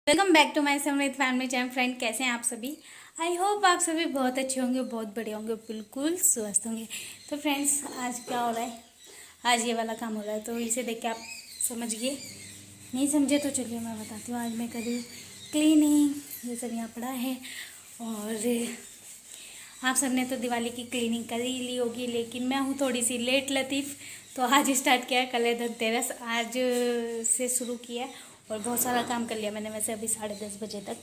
Welcome back to my समृद्ध family channel. Friend, कैसे हैं आप सभी? आई होप आप सभी बहुत अच्छे होंगे, बहुत बढ़िया होंगे, बिल्कुल स्वस्थ होंगे। तो फ्रेंड्स, आज क्या हो रहा है? आज ये वाला काम हो रहा है, तो इसे देख के आप समझिए। नहीं समझे तो चलिए मैं बताती हूँ। आज मैं करी क्लीनिंग, ये सब यहाँ पड़ा है। और आप सबने तो दिवाली की क्लीनिंग कर ही ली होगी, लेकिन मैं हूँ थोड़ी सी लेट लतीफ़। तो आज स्टार्ट किया है, कल है धनतेरस, आज से शुरू किया है और बहुत सारा काम कर लिया मैंने वैसे अभी 10:30 बजे तक।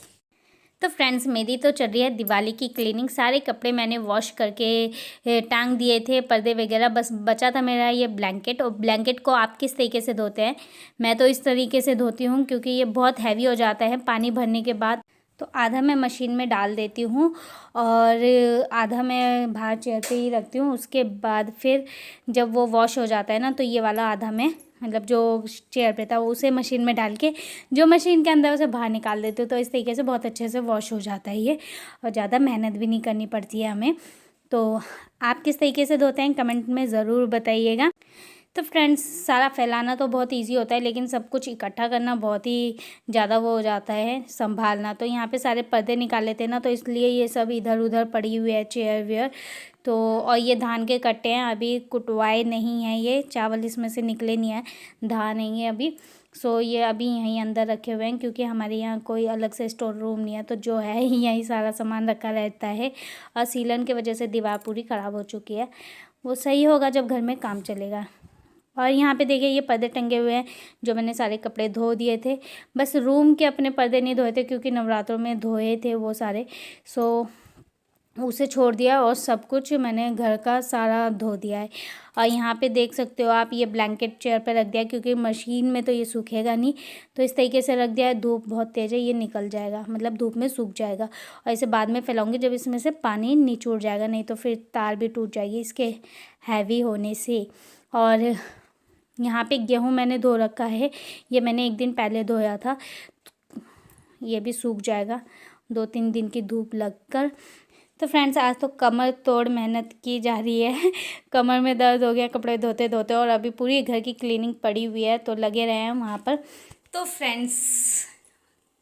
तो फ्रेंड्स, मेरी तो चल रही है दिवाली की क्लीनिंग। सारे कपड़े मैंने वॉश करके टांग दिए थे, पर्दे वगैरह। बस बचा था मेरा ये ब्लैंकेट। और ब्लैंकेट को आप किस तरीके से धोते हैं? मैं तो इस तरीके से धोती हूँ, क्योंकि ये बहुत हैवी हो जाता है पानी भरने के बाद। तो आधा मैं मशीन में डाल देती हूँ और आधा मैं बाहर चेयर पे ही रखती हूँ। उसके बाद फिर जब वो वॉश हो जाता है ना, तो ये वाला आधा मैं, मतलब जो चेयर पे था, उसे मशीन में डाल के जो मशीन के अंदर उसे बाहर निकाल देती हूँ। तो इस तरीके से बहुत अच्छे से वॉश हो जाता है ये, और ज़्यादा मेहनत भी नहीं करनी पड़ती है हमें। तो आप किस तरीके से धोते हैं कमेंट में ज़रूर बताइएगा। तो फ्रेंड्स, सारा फैलाना तो बहुत इजी होता है, लेकिन सब कुछ इकट्ठा करना बहुत ही ज़्यादा वो हो जाता है संभालना। तो यहाँ पे सारे पर्दे निकाल लेते हैं ना, तो इसलिए ये सब इधर उधर पड़ी हुई है, चेयर वेयर। तो और ये धान के कट्टे हैं, अभी कुटवाए नहीं हैं, ये चावल इसमें से निकले नहीं है, धान नहीं है अभी। सो ये अभी यहीं अंदर रखे हुए हैं, क्योंकि हमारे यहाँ कोई अलग से स्टोर रूम नहीं है, तो जो है यहीं सारा सामान रखा रहता है। और सीलन की वजह से दीवार पूरी ख़राब हो चुकी है। वो सही होगा जब घर में काम चलेगा। और यहाँ पे देखिए, ये पर्दे टंगे हुए हैं, जो मैंने सारे कपड़े धो दिए थे। बस रूम के अपने पर्दे नहीं धोए थे, क्योंकि नवरात्रों में धोए थे वो सारे। सो उसे छोड़ दिया, और सब कुछ मैंने घर का सारा धो दिया है। और यहाँ पे देख सकते हो आप, ये ब्लैंकेट चेयर पे रख दिया, क्योंकि मशीन में तो ये सूखेगा नहीं। तो इस तरीके से रख दिया है। धूप बहुत तेज़ है, ये निकल जाएगा, मतलब धूप में सूख जाएगा। और इसे बाद में फैलाऊंगी जब इसमें से पानी निचोड़ जाएगा, नहीं तो फिर तार भी टूट जाएगी इसके हैवी होने से। और यहाँ पे गेहूँ मैंने धो रखा है, ये मैंने एक दिन पहले धोया था। ये भी सूख जाएगा 2-3 दिन की धूप लगकर। तो फ्रेंड्स, आज तो कमर तोड़ मेहनत की जा रही है। कमर में दर्द हो गया कपड़े धोते धोते, और अभी पूरी घर की क्लीनिंग पड़ी हुई है, तो लगे रहे हैं वहाँ पर। तो फ्रेंड्स,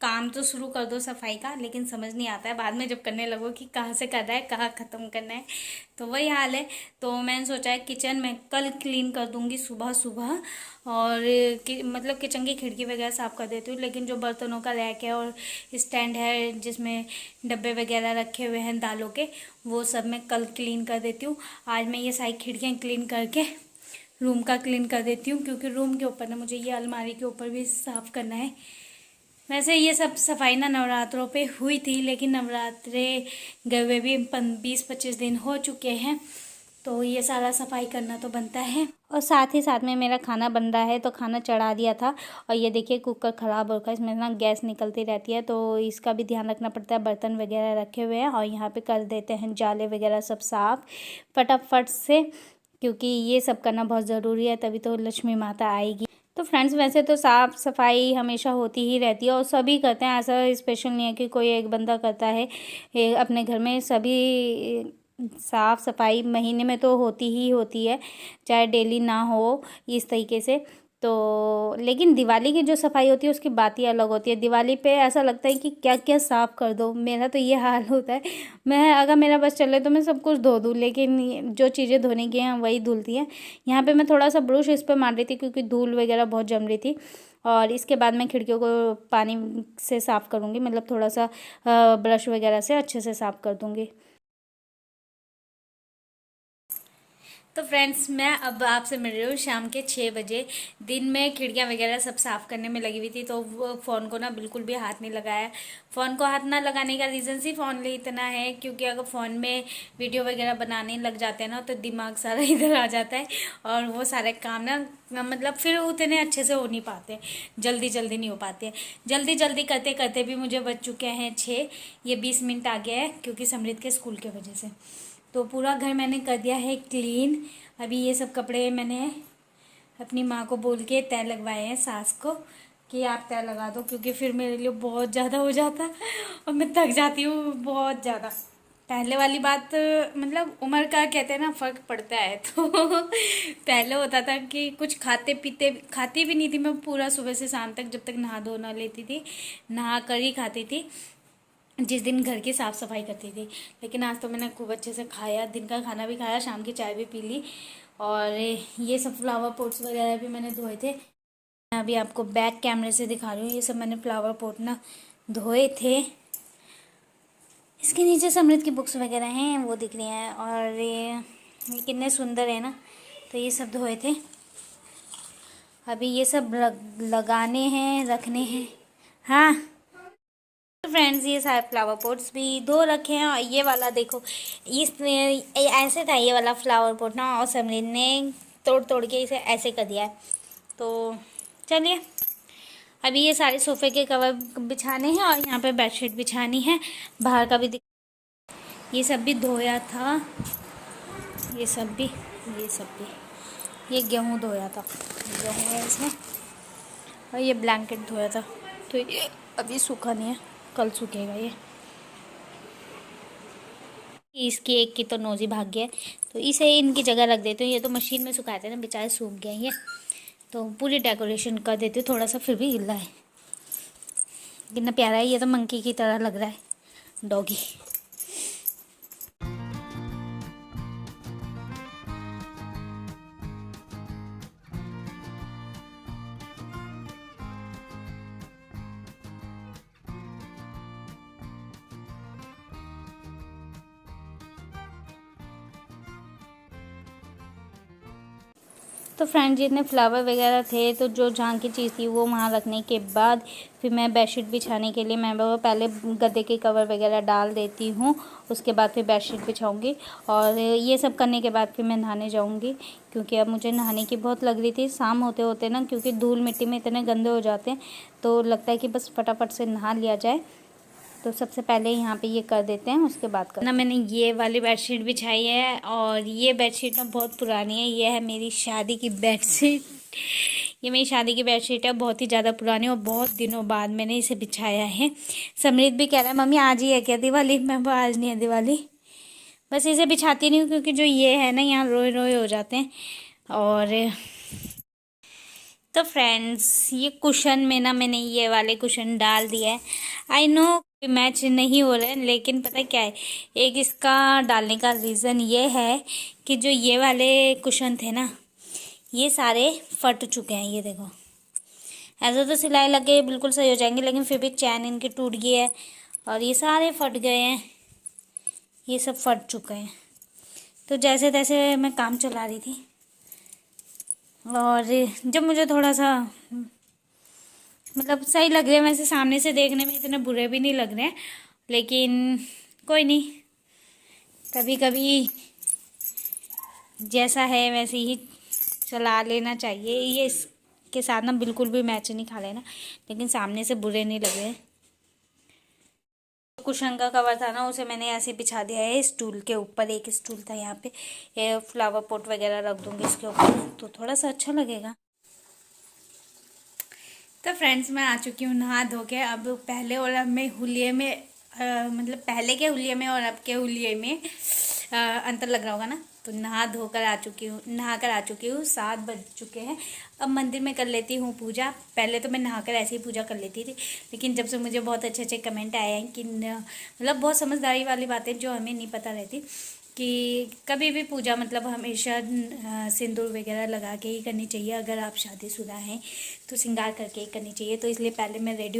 काम तो शुरू कर दो सफाई का, लेकिन समझ नहीं आता है बाद में जब करने लगो कि कहाँ से कर रहा है, कहाँ ख़त्म करना है। तो वही हाल है। तो मैंने सोचा है किचन में कल क्लीन कर दूंगी सुबह सुबह, और मतलब किचन की खिड़की वगैरह साफ़ कर देती हूँ। लेकिन जो बर्तनों का रैक है और स्टैंड है, जिसमें डब्बे वगैरह रखे हुए हैं दालों के, वो सब मैं कल क्लीन कर देती हूँ। आज मैं ये सारी खिड़कियाँ क्लीन करके रूम का क्लीन कर देती हूँ, क्योंकि रूम के ऊपर ना मुझे ये अलमारी के ऊपर भी साफ़ करना है। वैसे ये सब सफाई ना नवरात्रों पे हुई थी, लेकिन नवरात्रे गए हुए भी 20-25 दिन हो चुके हैं, तो ये सारा सफाई करना तो बनता है। और साथ ही साथ में मेरा खाना बन रहा है, तो खाना चढ़ा दिया था। और ये देखिए, कुकर ख़राब हो रखा है, इसमें ना गैस निकलती रहती है, तो इसका भी ध्यान रखना पड़ता है। बर्तन वगैरह रखे हुए हैं, और यहाँ पे कर देते हैं जाले वगैरह सब साफ़ फटाफट से, क्योंकि ये सब करना बहुत ज़रूरी है, तभी तो लक्ष्मी माता आएगी। तो फ्रेंड्स, वैसे तो साफ़ सफाई हमेशा होती ही रहती है, और सभी करते हैं, ऐसा स्पेशल नहीं है कि कोई एक बंदा करता है। अपने घर में सभी साफ़ सफाई महीने में तो होती ही होती है, चाहे डेली ना हो इस तरीके से। तो लेकिन दिवाली की जो सफाई होती है उसकी बात ही अलग होती है। दिवाली पे ऐसा लगता है कि क्या क्या साफ़ कर दो। मेरा तो ये हाल होता है, मैं अगर मेरा बस चले तो मैं सब कुछ धो दूँ, लेकिन जो चीज़ें धोने की हैं वही धुलती हैं। यहाँ पे मैं थोड़ा सा ब्रश इस पर मार रही थी, क्योंकि धूल वगैरह बहुत जम रही थी। और इसके बाद मैं खिड़कियों को पानी से साफ़ करूँगी, मतलब थोड़ा सा ब्रश वगैरह से अच्छे से साफ़ कर दूँगी। तो फ्रेंड्स, मैं अब आपसे मिल रही हूँ शाम के 6 बजे। दिन में खिड़कियाँ वगैरह सब साफ़ करने में लगी हुई थी, तो वो फ़ोन को ना बिल्कुल भी हाथ नहीं लगाया। फ़ोन को हाथ ना लगाने का रीज़न सिर्फ ओनली इतना है, क्योंकि अगर फ़ोन में वीडियो वगैरह बनाने लग जाते हैं ना, तो दिमाग सारा इधर आ जाता है, और वो सारे काम ना मतलब फिर उतने अच्छे से हो नहीं पाते, जल्दी जल्दी नहीं हो पाते। जल्दी जल्दी करते करते भी मुझे बज चुके हैं 6। ये 20 मिनट आ गया है, क्योंकि समृद्ध के स्कूल की वजह से। तो पूरा घर मैंने कर दिया है क्लीन। अभी ये सब कपड़े मैंने अपनी माँ को बोल के तय लगवाए हैं, सास को, कि आप तय लगा दो, क्योंकि फिर मेरे लिए बहुत ज़्यादा हो जाता है और मैं थक जाती हूँ बहुत ज़्यादा। पहले वाली बात, मतलब उम्र का कहते हैं ना फर्क पड़ता है। तो पहले होता था कि कुछ खाती भी नहीं थी मैं पूरा सुबह से शाम तक, जब तक नहा धो ना लेती थी, नहा कर ही खाती थी, जिस दिन घर की साफ़ सफाई करती थी। लेकिन आज तो मैंने खूब अच्छे से खाया, दिन का खाना भी खाया, शाम की चाय भी पी ली। और ये सब फ्लावर पॉट्स वगैरह भी मैंने धोए थे। मैं अभी आपको बैक कैमरे से दिखा रही हूँ। ये सब मैंने फ्लावर पॉट ना धोए थे। इसके नीचे समृद्ध की बुक्स वगैरह हैं, वो दिख रही हैं। और ये कितने सुंदर है ना। तो ये सब धोए थे। अभी ये सब लगाने हैं, रखने हैं। हाँ तो फ्रेंड्स, ये सारे फ्लावर पॉट्स भी धो रखे हैं। और ये वाला देखो, ऐसे था ये वाला फ्लावर पॉट ना, और समरीन ने तोड़ तोड़ के इसे ऐसे कर दिया है। तो चलिए, अभी ये सारे सोफ़े के कवर बिछाने हैं और यहाँ पे बेडशीट बिछानी है। बाहर का भी ये सब भी धोया था, ये सब भी ये गेहूँ धोया था, गेहूँ है इसमें। और ये ब्लैंकेट धोया था। तो ये अभी सूखा नहीं है, कल सूखेगा ये। इसकी एक की तो नोजी भाग गया, तो इसे इनकी जगह रख देती हूँ। ये तो मशीन में सुखाए थे ना, बेचारे सूख गए ये। तो पूरी डेकोरेशन कर देती हूँ, थोड़ा सा फिर भी गिला है। कितना प्यारा है, ये तो मंकी की तरह लग रहा है, डॉगी। तो फ्रेंड्स, जितने फ्लावर वगैरह थे, तो जो जहाँ की चीज़ थी वो वहाँ रखने के बाद फिर मैं बेडशीट बिछाने के लिए मैं पहले गद्दे के कवर वगैरह डाल देती हूँ। उसके बाद फिर बेडशीट बिछाऊँगी। और ये सब करने के बाद फिर मैं नहाने जाऊँगी, क्योंकि अब मुझे नहाने की बहुत लग रही थी शाम होते होते ना, क्योंकि धूल मिट्टी में इतने गंदे हो जाते हैं। तो लगता है कि बस फटाफट से नहा लिया जाए। तो सबसे पहले यहाँ पे ये कर देते हैं, उसके बाद कर ना। मैंने ये वाली बेडशीट बिछाई है, और ये बेडशीट ना बहुत पुरानी है। ये है मेरी शादी की बेडशीट। ये मेरी शादी की बेडशीट है, बहुत ही ज़्यादा पुरानी, और बहुत दिनों बाद मैंने इसे बिछाया है। समृद्ध भी कह रहा है मम्मी आज ही है क्या दिवाली? मैं आज नहीं है दिवाली, बस इसे बिछाती नहीं हूँ, क्योंकि जो ये है ना, यहाँ रोए रोए हो जाते हैं। और तो फ्रेंड्स, ये कुशन में ना मैंने ये वाले कुशन डाल दिया है। आई नो मैच नहीं हो रहे हैं, लेकिन पता क्या है, एक इसका डालने का रीज़न ये है कि जो ये वाले कुशन थे ना, ये सारे फट चुके हैं। ये देखो, ऐसा तो सिलाई लगे बिल्कुल सही हो जाएंगे, लेकिन फिर भी चैन इनकी टूट गई है और ये सारे फट गए हैं। ये सब फट चुके हैं। तो जैसे तैसे मैं काम चला रही थी, और जब मुझे थोड़ा सा मतलब सही लग रहे हैं, वैसे सामने से देखने में इतने बुरे भी नहीं लग रहे हैं, लेकिन कोई नहीं, कभी कभी जैसा है वैसे ही चला लेना चाहिए। ये इसके साथ ना बिल्कुल भी मैच नहीं खा लेना, लेकिन सामने से बुरे नहीं लग रहे। कुशन का कवर था ना, उसे मैंने ऐसे बिछा दिया है स्टूल के ऊपर। एक स्टूल था यहाँ पे, ये फ्लावर पॉट वगैरह रख दूँगी इसके ऊपर, तो थोड़ा सा अच्छा लगेगा। तो फ्रेंड्स, मैं आ चुकी हूँ नहा धो के। अब पहले और अब में हुलिये में मतलब पहले के हुलिये में और अब के हुलिये में अंतर लग रहा होगा ना। तो नहा धोकर आ चुकी हूँ, नहा कर आ चुकी हूँ। 7 बज चुके हैं। अब मंदिर में कर लेती हूँ पूजा। पहले तो मैं नहाकर ऐसे ही पूजा कर लेती थी, लेकिन जब से मुझे बहुत अच्छे अच्छे कमेंट आए हैं कि मतलब बहुत समझदारी वाली बातें जो हमें नहीं पता रहती, कि कभी भी पूजा मतलब हमेशा सिंदूर वगैरह लगा के ही करनी चाहिए। अगर आप शादीशुदा हैं तो श्रृंगार करके ही करनी चाहिए। तो इसलिए पहले मैं रेडी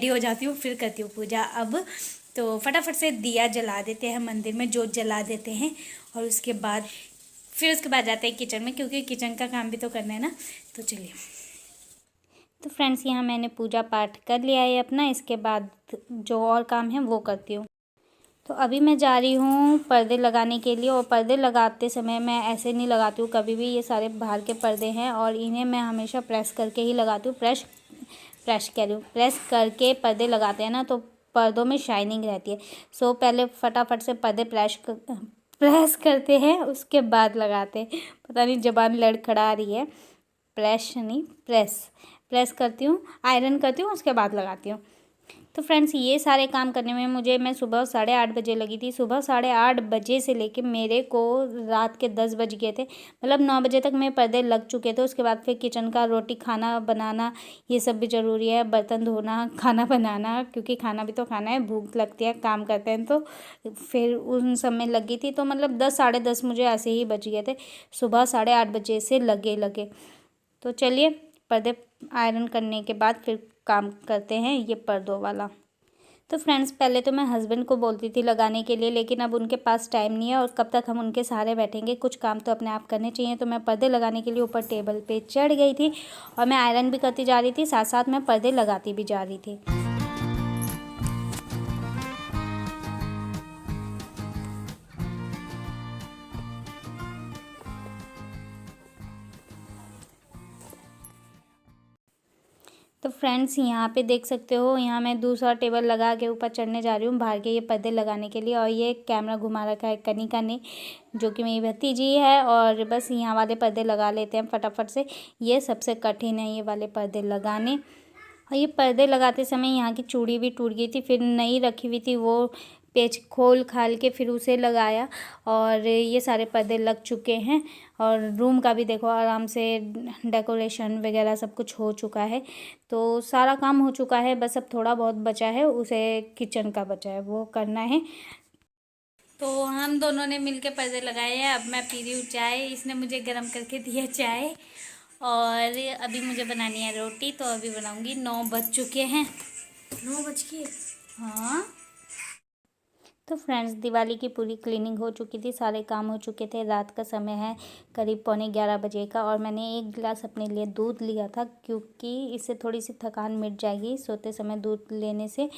हो जाती हूँ, फिर करती हूँ पूजा। अब तो फटाफट से दिया जला देते हैं, मंदिर में जोत जला देते हैं, और उसके बाद जाते हैं किचन में, क्योंकि किचन का काम भी तो करना है ना। तो चलिए। तो फ्रेंड्स, यहाँ मैंने पूजा पाठ कर लिया है अपना। इसके बाद जो और काम है वो करती हूँ। तो अभी मैं जा रही हूँ पर्दे लगाने के लिए, और पर्दे लगाते समय मैं ऐसे नहीं लगाती हूँ कभी भी। ये सारे बाहर के पर्दे हैं, और इन्हें मैं हमेशा प्रेस करके ही लगाती हूँ। प्रेस करके पर्दे लगाते हैं ना, तो पर्दों में शाइनिंग रहती है। सो पहले फटाफट से पर्दे प्रेस करते हैं, उसके बाद लगाते हैं। पता नहीं ज़बान लड़खड़ा रही है। प्रेस करती हूँ, आयरन करती हूँ, उसके बाद लगाती हूँ। तो फ्रेंड्स ये सारे काम करने में मैं सुबह 8:30 बजे लगी थी। सुबह 8:30 बजे से लेके मेरे को रात के 10 बज गए थे, मतलब 9 बजे तक मेरे पर्दे लग चुके थे। उसके बाद फिर किचन का रोटी खाना बनाना ये सब भी ज़रूरी है, बर्तन धोना, खाना बनाना, क्योंकि खाना भी तो खाना है, भूख लगती है काम करते हैं तो फिर उन सब में लगी थी। तो मतलब 10 साढ़े 10 मुझे ऐसे ही बज गए थे, सुबह 8:30 बजे से लगे। तो चलिए पर्दे आयरन करने के बाद फिर काम करते हैं ये पर्दों वाला। तो फ्रेंड्स पहले तो मैं हस्बैंड को बोलती थी लगाने के लिए, लेकिन अब उनके पास टाइम नहीं है और कब तक हम उनके सहारे बैठेंगे, कुछ काम तो अपने आप करने चाहिए। तो मैं पर्दे लगाने के लिए ऊपर टेबल पे चढ़ गई थी और मैं आयरन भी करती जा रही थी, साथ साथ मैं पर्दे लगाती भी जा रही थी। तो फ्रेंड्स यहाँ पे देख सकते हो, यहाँ मैं दूसरा टेबल लगा के ऊपर चढ़ने जा रही हूँ बाहर के ये पर्दे लगाने के लिए। और ये कैमरा घुमा रखा है कनिका ने, जो कि मेरी भतीजी है। और बस यहाँ वाले पर्दे लगा लेते हैं फटाफट से, ये सबसे कठिन है ये वाले पर्दे लगाने। और ये पर्दे लगाते समय यहाँ की चूड़ी भी टूट गई थी, फिर नई रखी हुई थी वो पेच खोल खाल के फिर उसे लगाया और ये सारे पर्दे लग चुके हैं। और रूम का भी देखो आराम से डेकोरेशन वगैरह सब कुछ हो चुका है। तो सारा काम हो चुका है, बस अब थोड़ा बहुत बचा है, उसे किचन का बचा है वो करना है। तो हम दोनों ने मिलके पर्दे लगाए हैं। अब मैं पी रही हूँ चाय, इसने मुझे गर्म करके दिया चाय। और अभी मुझे बनानी है रोटी, तो अभी बनाऊंगी। 9 बज चुके हैं। 9 बज के हाँ। तो फ्रेंड्स दिवाली की पूरी क्लीनिंग हो चुकी थी, सारे काम हो चुके थे। रात का समय है करीब 11:15 बजे का, और मैंने 1 गिलास अपने लिए दूध लिया था, क्योंकि इससे थोड़ी सी थकान मिट जाएगी सोते समय दूध लेने से।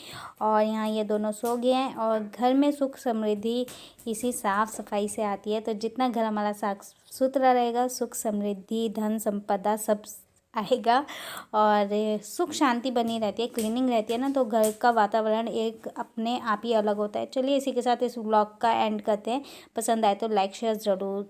और यहाँ ये दोनों सो गए हैं। और घर में सुख समृद्धि इसी साफ़ सफाई से आती है। तो जितना घर हमारा साफ सुथरा रहेगा, सुख समृद्धि धन संपदा सब आएगा और सुख शांति बनी रहती है, क्लीनिंग रहती है ना, तो घर का वातावरण एक अपने आप ही अलग होता है। चलिए इसी के साथ इस व्लॉग का एंड करते हैं। पसंद आए तो लाइक शेयर ज़रूर